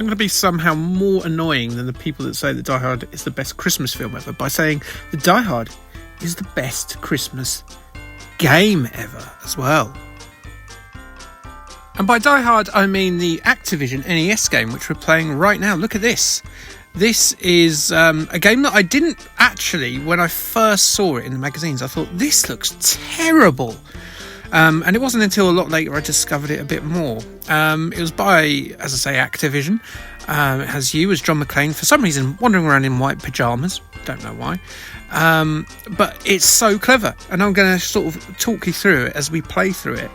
I'm going to be somehow more annoying than the people that say that Die Hard is the best Christmas film ever by saying that Die Hard is the best Christmas game ever as well. And by Die Hard, I mean the Activision NES game, which we're playing right now. Look at this. This is a game that I didn't actually, when I first saw it in the magazines, I thought, this looks terrible. And it wasn't until a lot later I discovered it a bit more. It was by, as I say, Activision. It has you as John McClane, for some reason wandering around in white pyjamas. Don't know why. But it's so clever. And I'm going to sort of talk you through it as we play through it.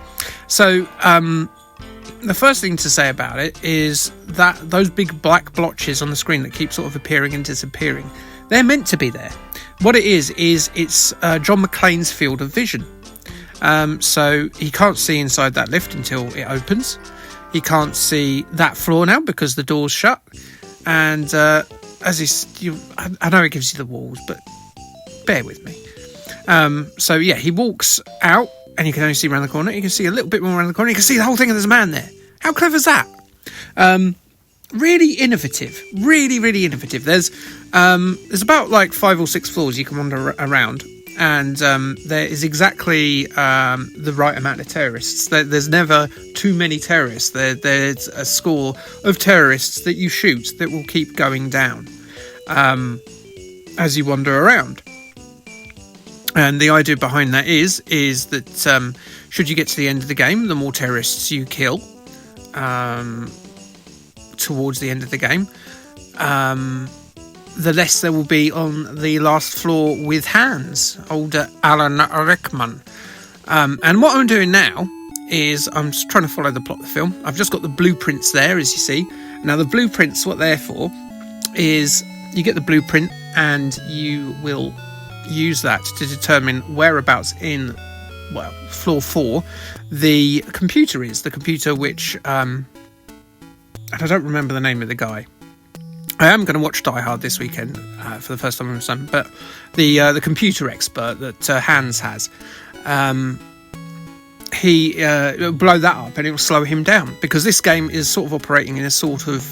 So the first thing to say about it is that those big black blotches on the screen that keep sort of appearing and disappearing, they're meant to be there. What it is it's John McClane's field of vision. So he can't see inside that lift until it opens. He can't see that floor now because the door's shut. And I know it gives you the walls, but bear with me. So yeah, he walks out and you can only see around the corner. You can see a little bit more around the corner. You can see the whole thing and there's a man there. How clever is that? Really innovative. Really, really innovative. There's about like 5 or 6 floors you can wander around. And there is exactly the right amount of terrorists. There's never too many terrorists. There's a score of terrorists that you shoot that will keep going down as you wander around. And the idea behind that is that should you get to the end of the game, the more terrorists you kill towards the end of the game, the less there will be on the last floor with Hans, old Alan Rickman. And what I'm doing now is I'm just trying to follow the plot of the film. I've just got the blueprints there, as you see. Now, the blueprints, what they're for is you get the blueprint and you will use that to determine whereabouts in, well, floor 4 the computer is. The computer which, and I don't remember the name of the guy. I am going to watch Die Hard this weekend for the first time with my son, but the computer expert that Hans has, he will blow that up and it will slow him down because this game is sort of operating in a sort of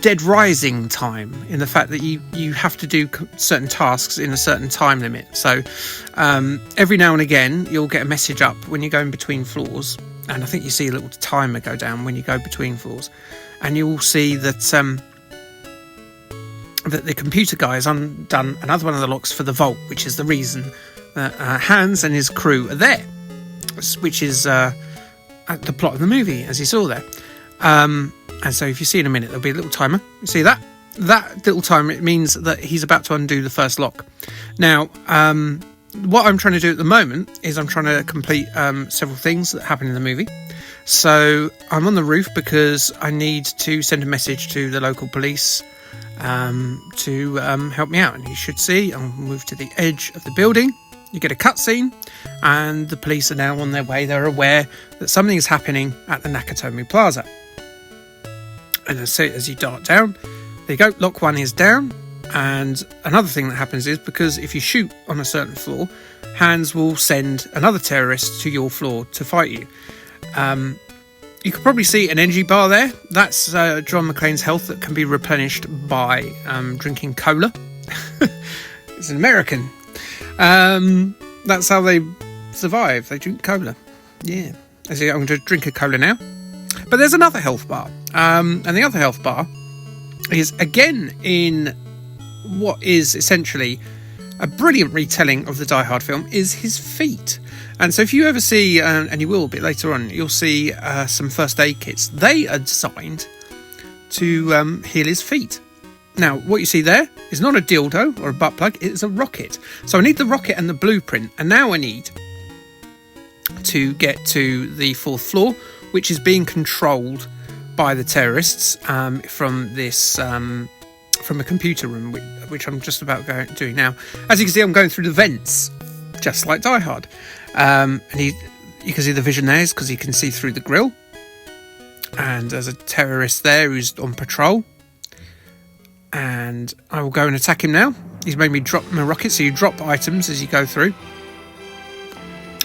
Dead Rising time, in the fact that you have to do certain tasks in a certain time limit. So every now and again you'll get a message up when you go in between floors, and I think you see a little timer go down when you go between floors. And you will see that that the computer guy has undone another one of the locks for the vault, which is the reason that Hans and his crew are there, which is the plot of the movie, as you saw there. And so if you see in a minute, there'll be a little timer. You see that? That little timer, it means that he's about to undo the first lock. Now, what I'm trying to do at the moment is I'm trying to complete several things that happen in the movie. So I'm on the roof because I need to send a message to the local police to help me out. And you should see, I'll move to the edge of the building. You get a cutscene and the police are now on their way. They're aware that something is happening at the Nakatomi Plaza. And as you dart down, there you go, lock 1 is down. And another thing that happens is, because if you shoot on a certain floor, Hans will send another terrorist to your floor to fight you. You can probably see an energy bar there. That's John McClane's health that can be replenished by drinking cola. It's an American. That's how they survive. They drink cola. Yeah. I'm going to drink a cola now. But there's another health bar. And the other health bar is, again, in what is essentially a brilliant retelling of the Die Hard film, is his feet. And so if you ever see, and you will a bit later on, you'll see some first aid kits. They are designed to heal his feet. Now, what you see there is not a dildo or a butt plug, it's a rocket. So I need the rocket and the blueprint, and now I need to get to the 4th floor, which is being controlled by the terrorists from this from a computer room, which I'm just about doing now. As you can see, I'm going through the vents, just like Die Hard. And you can see the vision there is because you can see through the grill. And there's a terrorist there who's on patrol. And I will go and attack him now. He's made me drop my rocket, so you drop items as you go through.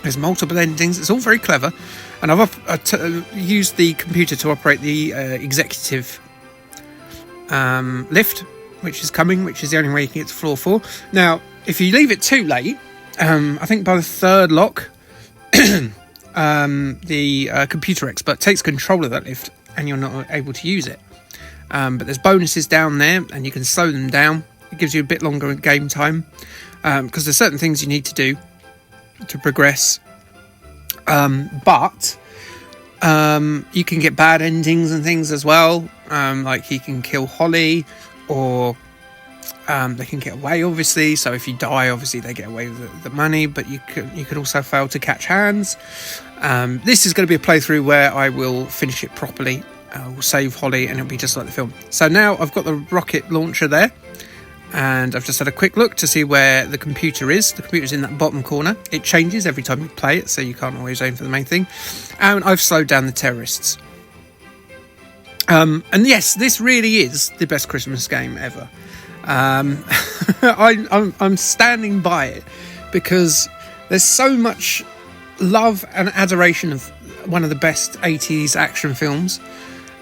There's multiple endings. It's all very clever. And I've used the computer to operate the executive lift, which is coming, which is the only way you can get to floor 4. Now, if you leave it too late, I think by the third lock, the computer expert takes control of that lift and you're not able to use it. But there's bonuses down there and you can slow them down. It gives you a bit longer game time because there's certain things you need to do to progress. But you can get bad endings and things as well. Like he can kill Holly, or they can get away, obviously. So if you die, obviously they get away with the money, but you could also fail to catch hands. This is going to be a playthrough where I will finish it properly. I will save Holly and it'll be just like the film. So now I've got the rocket launcher there, and I've just had a quick look to see where the computer is. The computer's in that bottom corner. It changes every time you play it, so you can't always aim for the main thing. And I've slowed down the terrorists. And yes, this really is the best Christmas game ever. I'm standing by it because there's so much love and adoration of one of the best 80s action films.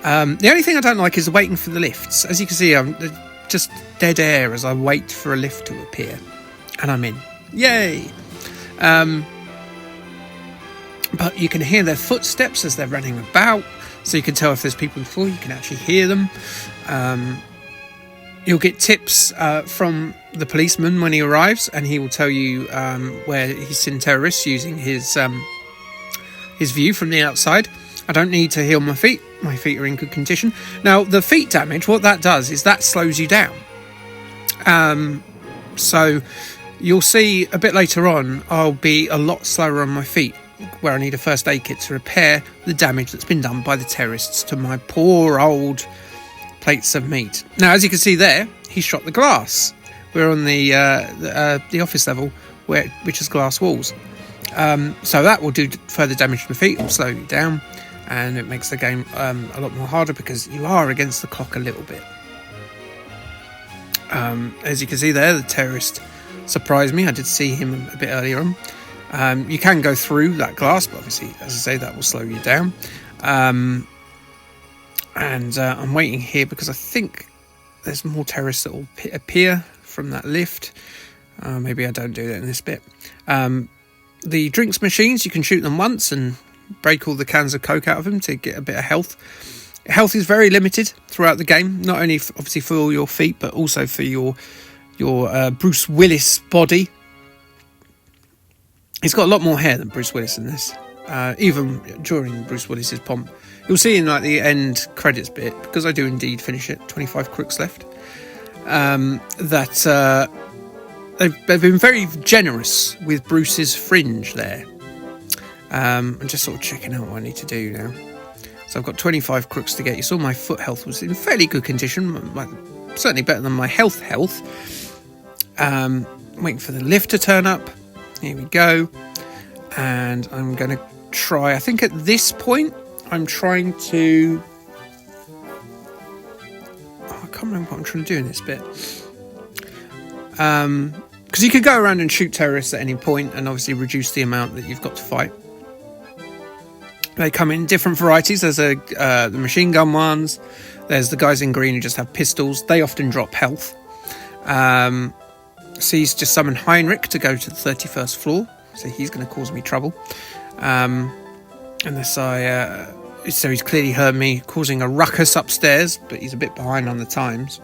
The only thing I don't like is waiting for the lifts. As you can see, I'm just dead air as I wait for a lift to appear, and I'm in. Yay! But you can hear their footsteps as they're running about, so you can tell if there's people before. You can actually hear them. You'll get tips from the policeman when he arrives, and he will tell you where he's seen terrorists using his view from the outside. I don't need to heal my feet. My feet are in good condition. Now, the feet damage, what that does is that slows you down. So you'll see a bit later on, I'll be a lot slower on my feet, where I need a first aid kit to repair the damage that's been done by the terrorists to my poor old plates of meat. Now, as you can see there, he shot the glass. We're on the office level, which has glass walls. So that will do further damage to my feet, will slow you down, and it makes the game a lot more harder because you are against the clock a little bit. As you can see there, the terrorist surprised me. I did see him a bit earlier on. You can go through that glass, but obviously, as I say, that will slow you down. And I'm waiting here because I think there's more terrorists that will appear from that lift. Maybe I don't do that in this bit. The drinks machines, you can shoot them once and break all the cans of Coke out of them to get a bit of health. Health is very limited throughout the game, not only obviously for your feet, but also for your Bruce Willis body. He's got a lot more hair than Bruce Willis in this, even during Bruce Willis's pomp. You'll see in like the end credits bit, because I do indeed finish it, 25 crooks left, that they've been very generous with Bruce's fringe there. I'm just sort of checking out what I need to do now. So I've got 25 crooks to get. You saw my foot health was in fairly good condition, certainly better than my health. Waiting for the lift to turn up. Here we go. And I'm going to try, I think at this point, I'm trying to... I can't remember what I'm trying to do in this bit. Because you could go around and shoot terrorists at any point and obviously reduce the amount that you've got to fight. They come in different varieties. There's the machine gun ones. There's the guys in green who just have pistols. They often drop health. So he's just summoned Heinrich to go to the 31st floor. So he's going to cause me trouble. Unless so he's clearly heard me causing a ruckus upstairs, but he's a bit behind on the times.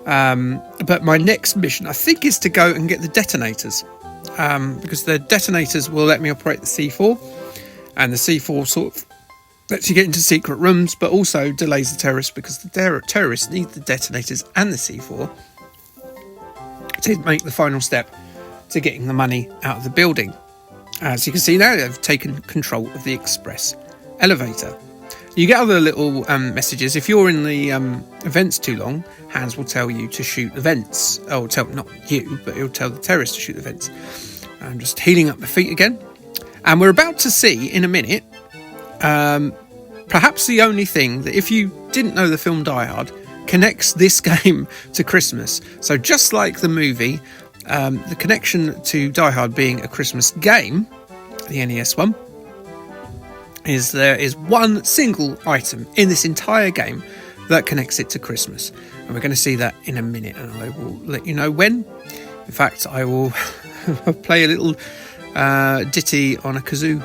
But my next mission, I think, is to go and get the detonators. Because the detonators will let me operate the C4. And the C4 sort of lets you get into secret rooms, but also delays the terrorists, because the terrorists need the detonators and the C4 to make the final step to getting the money out of the building. As you can see now, they've taken control of the express elevator. You get other little messages. If you're in the vents too long, Hans will tell you to shoot the vents. Oh, not you, but he'll tell the terrorists to shoot the vents. I'm just healing up my feet again. And we're about to see, in a minute, perhaps the only thing that, if you didn't know the film Die Hard, connects this game to Christmas. So just like the movie, the connection to Die Hard being a Christmas game, the NES one, is there is one single item in this entire game that connects it to Christmas. And we're going to see that in a minute, and I will let you know when. In fact, I will play a little ditty on a kazoo,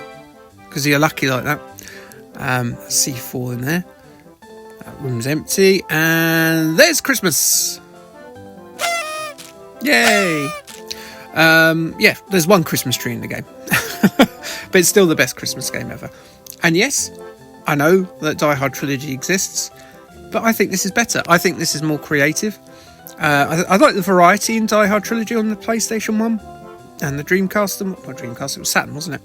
because you're lucky like that. C4 in there. That room's empty, and there's Christmas. Yay! Yeah, there's one Christmas tree in the game, but it's still the best Christmas game ever. And yes, I know that Die Hard Trilogy exists, but I think this is better. I think this is more creative. I like the variety in Die Hard Trilogy on the PlayStation 1 and the Dreamcast. Not Dreamcast, it was Saturn, wasn't it?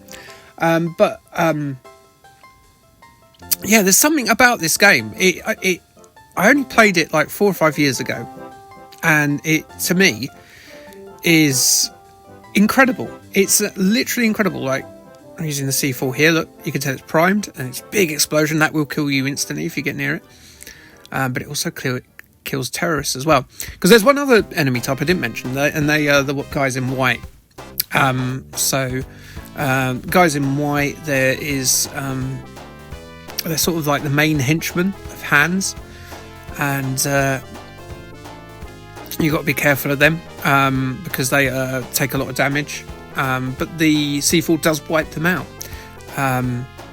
Yeah, there's something about this game. I only played it like 4 or 5 years ago, and it, to me, is incredible. It's literally incredible. Like, I'm using the C4 here. Look, you can tell it's primed, and it's a big explosion that will kill you instantly if you get near it. But it also kills terrorists as well. Because there's one other enemy type I didn't mention, and they are the guys in white. Guys in white, there is they're sort of like the main henchmen of Hans, and you've got to be careful of them because they take a lot of damage. But the C4 does wipe them out.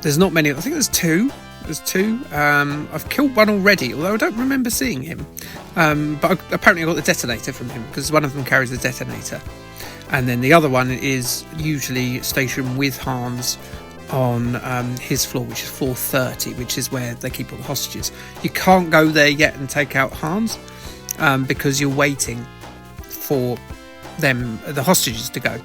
There's not many. I think there's two. I've killed one already, although I don't remember seeing him. But apparently I got the detonator from him, because one of them carries the detonator. And then the other one is usually stationed with Hans on his floor, which is floor 30, which is where they keep all the hostages. You can't go there yet and take out Hans because you're waiting for the hostages to go.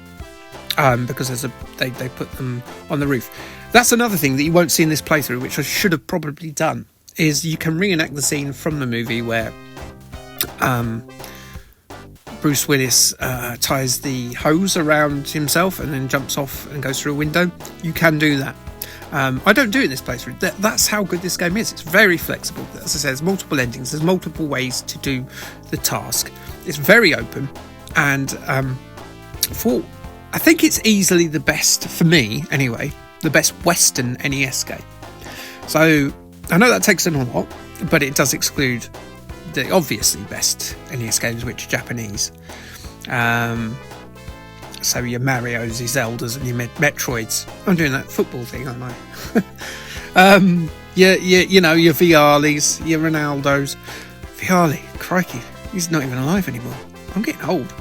Because they put them on the roof. That's another thing that you won't see in this playthrough, which I should have probably done, is you can reenact the scene from the movie where Bruce Willis ties the hose around himself and then jumps off and goes through a window. You can do that. I don't do it in this playthrough. That's how good this game is. It's very flexible. As I said, there's multiple endings. There's multiple ways to do the task. It's very open, and I think it's easily the best, for me anyway, the best Western NES game. So I know that takes in a lot, but it does exclude the obviously best NES games, which are Japanese. So your Marios, your Zeldas, and your Metroids. I'm doing that football thing, aren't I? You know, your Vialis, your Ronaldos. Viali, crikey, he's not even alive anymore. I'm getting old.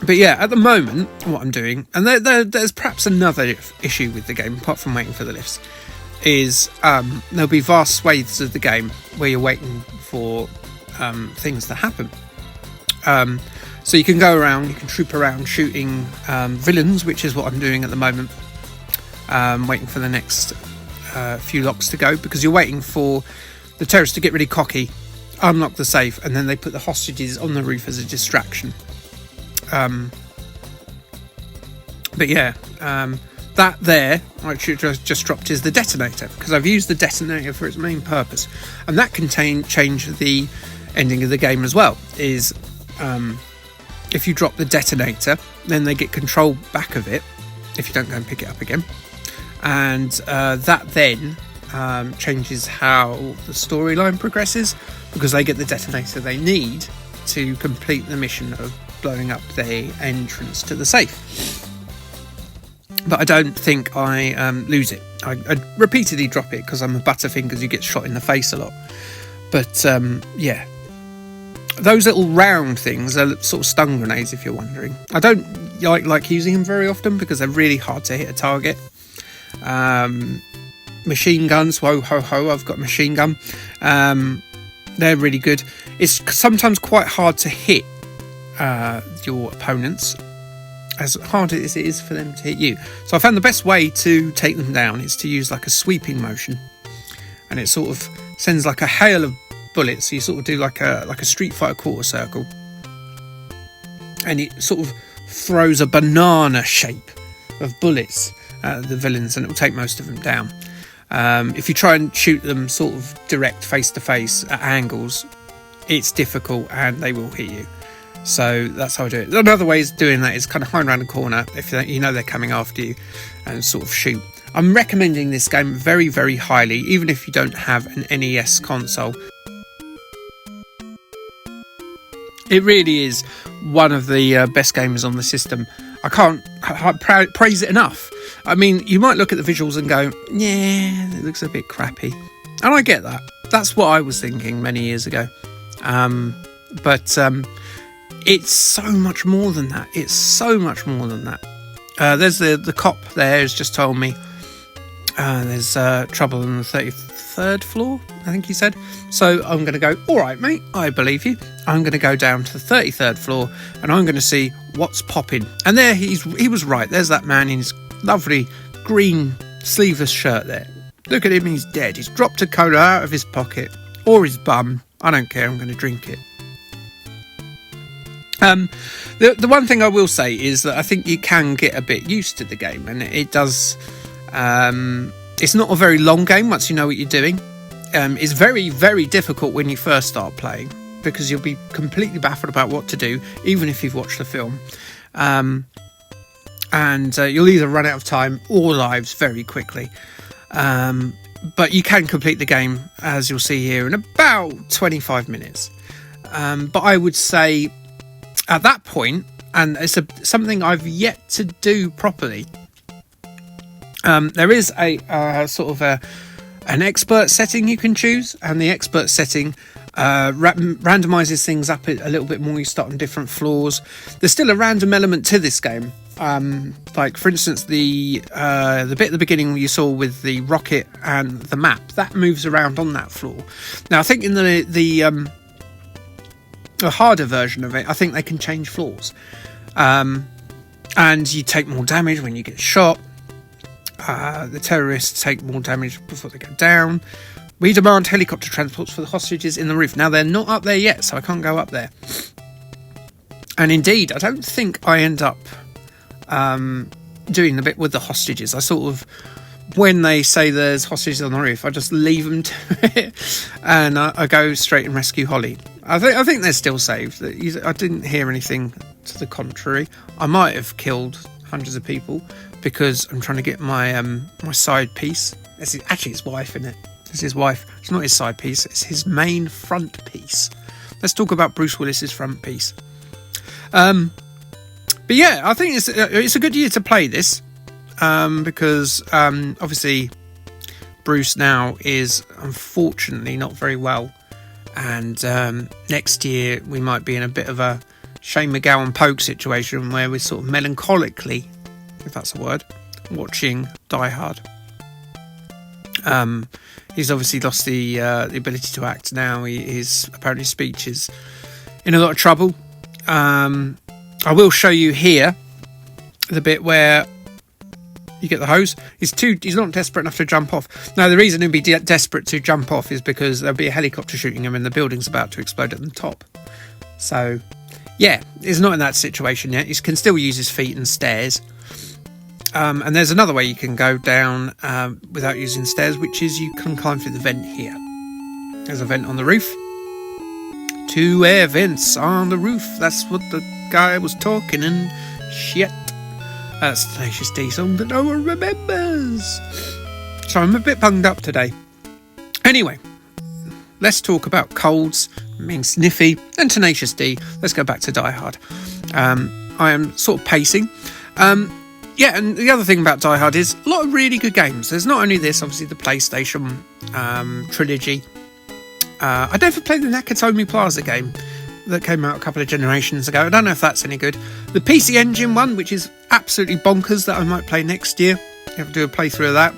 But yeah, at the moment, what I'm doing, and there's perhaps another issue with the game, apart from waiting for the lifts, is there'll be vast swathes of the game where you're waiting for things to happen. So you can go around, you can troop around shooting villains, which is what I'm doing at the moment, waiting for the next few locks to go, because you're waiting for the terrorists to get really cocky, unlock the safe, and then they put the hostages on the roof as a distraction. But yeah, that there, I just dropped, is the detonator, because I've used the detonator for its main purpose, and that can change the ending of the game as well. Is if you drop the detonator, then they get control back of it if you don't go and pick it up again, and that then changes how the storyline progresses, because they get the detonator they need to complete the mission of blowing up the entrance to the safe. But I don't think I lose it. I repeatedly drop it because I'm a butterfingers who gets shot in the face a lot. But yeah, those little round things are sort of stun grenades, if you're wondering. I don't like using them very often because they're really hard to hit a target. Machine guns, whoa ho ho, I've got a machine gun. They're really good. It's sometimes quite hard to hit your opponents, as hard as it is for them to hit you. So I found the best way to take them down is to use like a sweeping motion, and it sort of sends like a hail of bullets. So you sort of do like a Street Fighter quarter circle, and it sort of throws a banana shape of bullets at the villains, and it will take most of them down. If you try and shoot them sort of direct face to face at angles, it's difficult and they will hit you. So that's how I do it. Another way of doing that is kind of hide around the corner if you know they're coming after you, and sort of shoot. I'm recommending this game very, very highly, even if you don't have an NES console. It really is one of the best games on the system. I can't praise it enough. I mean, you might look at the visuals and go, yeah, it looks a bit crappy. And I get that. That's what I was thinking many years ago. But it's so much more than that. It's so much more than that. There's the cop there who's just told me there's trouble on the 33rd floor, I think he said. So I'm going to go, all right, mate, I believe you. I'm going to go down to the 33rd floor and I'm going to see what's popping. And there he was right. There's that man in his lovely green sleeveless shirt there. Look at him, he's dead. He's dropped a cola out of his pocket or his bum. I don't care, I'm going to drink it. The one thing I will say is that I think you can get a bit used to the game, and it does. It's not a very long game once you know what you're doing. It's very, very difficult when you first start playing because you'll be completely baffled about what to do, even if you've watched the film. And you'll either run out of time or lives very quickly. But you can complete the game, as you'll see here, in about 25 minutes. But I would say at that point, and it's something I've yet to do properly, there is a sort of an expert setting you can choose, and the expert setting randomizes things up a little bit more. You start on different floors. There's still a random element to this game. Like for instance, the bit at the beginning you saw with the rocket and the map that moves around on that floor. Now I think in the harder version of it, I think they can change floors, and you take more damage when you get shot. The terrorists take more damage before they go down. We demand helicopter transports for the hostages in the roof. Now they're not up there yet, so I can't go up there. And indeed, I don't think I end up doing the bit with the hostages. I sort of, when they say there's hostages on the roof, I just leave them to it, and I go straight and rescue Holly. I think they're still saved. I didn't hear anything to the contrary. I might have killed hundreds of people because I'm trying to get my my side piece. It's actually his wife, isn't it? It's his wife. It's not his side piece. It's his main front piece. Let's talk about Bruce Willis's front piece. But yeah, I think it's a good year to play this because obviously Bruce now is unfortunately not very well, and next year we might be in a bit of a Shane McGowan Pogue situation where we're sort of melancholically, if that's a word, watching Die Hard. He's obviously lost the ability to act now. His apparently speech is in a lot of trouble. I will show you here the bit where you get the hose. He's not desperate enough to jump off. Now, the reason he'd be desperate to jump off is because there'll be a helicopter shooting him and the building's about to explode at the top. So, yeah, he's not in that situation yet. He can still use his feet and stairs. And there's another way you can go down without using stairs, which is you can climb through the vent here. There's a vent on the roof. 2 air vents on the roof. That's what the guy was talking and shit. That's the Tenacious D song that no one remembers. So I'm a bit bunged up today. Anyway, let's talk about colds, being sniffy, and Tenacious D. Let's go back to Die Hard. I am sort of pacing. Yeah, and the other thing about Die Hard is a lot of really good games. There's not only this, obviously the PlayStation trilogy. I never played the Nakatomi Plaza game that came out a couple of generations ago. I don't know if that's any good. The PC Engine one, which is absolutely bonkers, that I might play next year. You have to do a playthrough of that,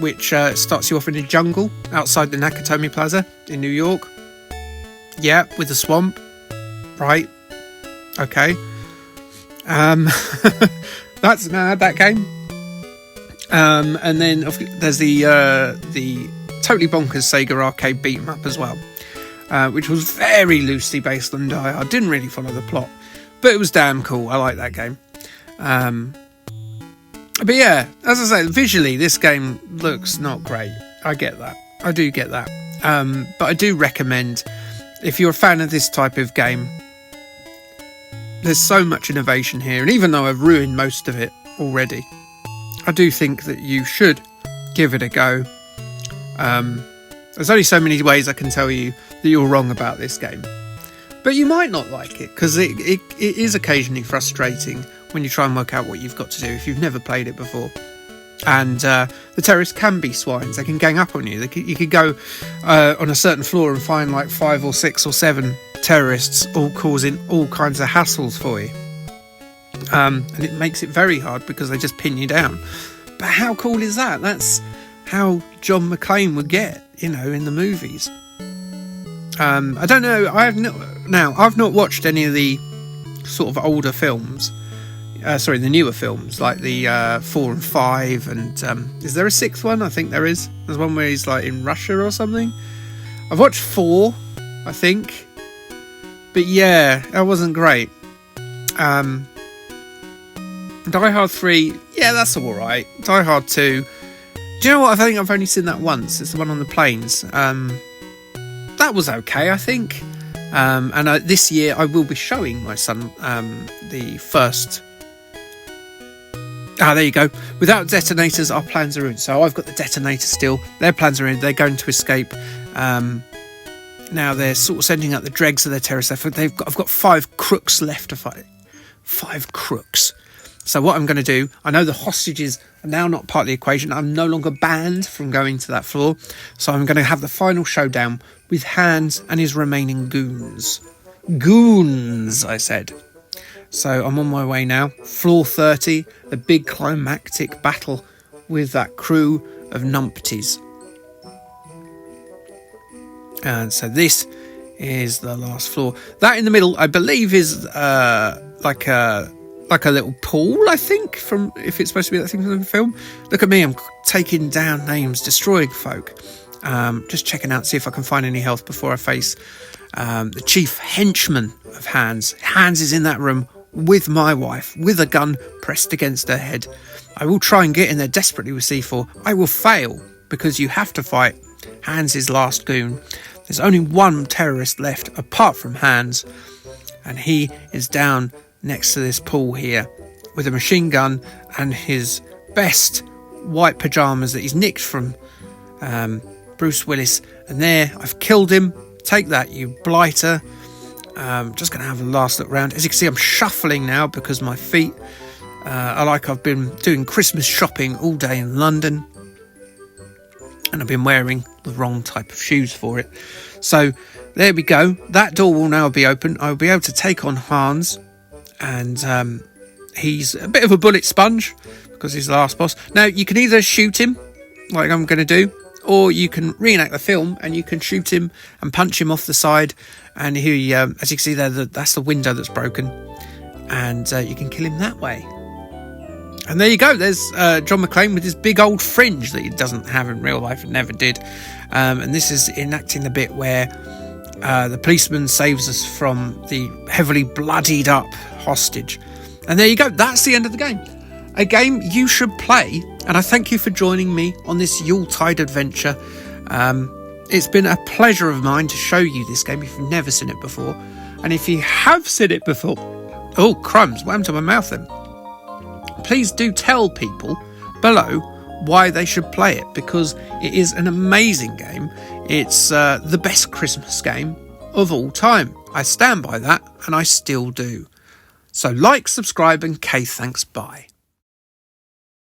which starts you off in a jungle outside the Nakatomi Plaza in New York. Yeah, with a swamp. Right. Okay. That's mad, that game. And then there's the totally bonkers Sega arcade beat 'em up as well, which was very loosely based on Die Hard. Didn't really follow the plot, but it was damn cool. I like that game. But yeah, as I say, visually this game looks not great. I get that. I do get that. But I do recommend, if you're a fan of this type of game, there's so much innovation here, and even though I've ruined most of it already, I do think that you should give it a go. There's only so many ways I can tell you that you're wrong about this game, but you might not like it, because it is occasionally frustrating when you try and work out what you've got to do if you've never played it before. And the terrorists can be swines. They can gang up on you. You could go on a certain floor and find like 5 or 6 or 7 terrorists, all causing all kinds of hassles for you. And it makes it very hard because they just pin you down. But how cool is that? That's how John McClane would get, in the movies. I don't know. I've not watched any of the sort of older films. The newer films, like the 4 and 5, and is there a 6th one? I think there is. There's one where he's like in Russia or something. I've watched 4, I think, but yeah, that wasn't great. Die Hard 3, yeah, that's all right. Die Hard 2, do you know what? I think I've only seen that once. It's the one on the planes. That was okay, I think. And this year I will be showing my son the first. There you go. Without detonators, our plans are ruined. So I've got the detonator still. Their plans are in. They're going to escape. Now they're sort of sending out the dregs of their terrorist effort. I've got 5 crooks left to fight. 5 crooks. So what I'm going to do, I know the hostages are now not part of the equation. I'm no longer banned from going to that floor. So I'm going to have the final showdown with Hans and his remaining goons. Goons, I said. So I'm on my way now. Floor 30, the big climactic battle with that crew of numpties. And so this is the last floor. That in the middle, I believe, is like a little pool, I think, from if it's supposed to be that thing from the film. Look at me, I'm taking down names, destroying folk. Just checking out, see if I can find any health before I face the chief henchman of Hans. Hans is in that room with my wife, with a gun pressed against her head. I will try and get in there desperately with C4. I will fail, because you have to fight Hans's last goon. There's only one terrorist left apart from Hans, and he is down next to this pool here with a machine gun and his best white pyjamas that he's nicked from Bruce Willis. And there, I've killed him. Take that, you blighter. Just going to have a last look round. As you can see, I'm shuffling now because my feet are like I've been doing Christmas shopping all day in London, and I've been wearing the wrong type of shoes for it. So there we go. That door will now be open. I'll be able to take on Hans, and he's a bit of a bullet sponge because he's the last boss. Now, you can either shoot him, like I'm going to do, or you can reenact the film and you can shoot him and punch him off the side, and he, as you can see there, that's the window that's broken, and you can kill him that way. And there you go, there's John McClane with his big old fringe that he doesn't have in real life and never did. And this is enacting the bit where the policeman saves us from the heavily bloodied up hostage. And there you go, that's the end of the game. A game you should play, and I thank you for joining me on this Yuletide adventure. It's been a pleasure of mine to show you this game if you've never seen it before. And if you have seen it before... Oh, crumbs, what happened to my mouth then? Please do tell people below why they should play it, because it is an amazing game. It's the best Christmas game of all time. I stand by that, and I still do. So like, subscribe, and thanks, bye.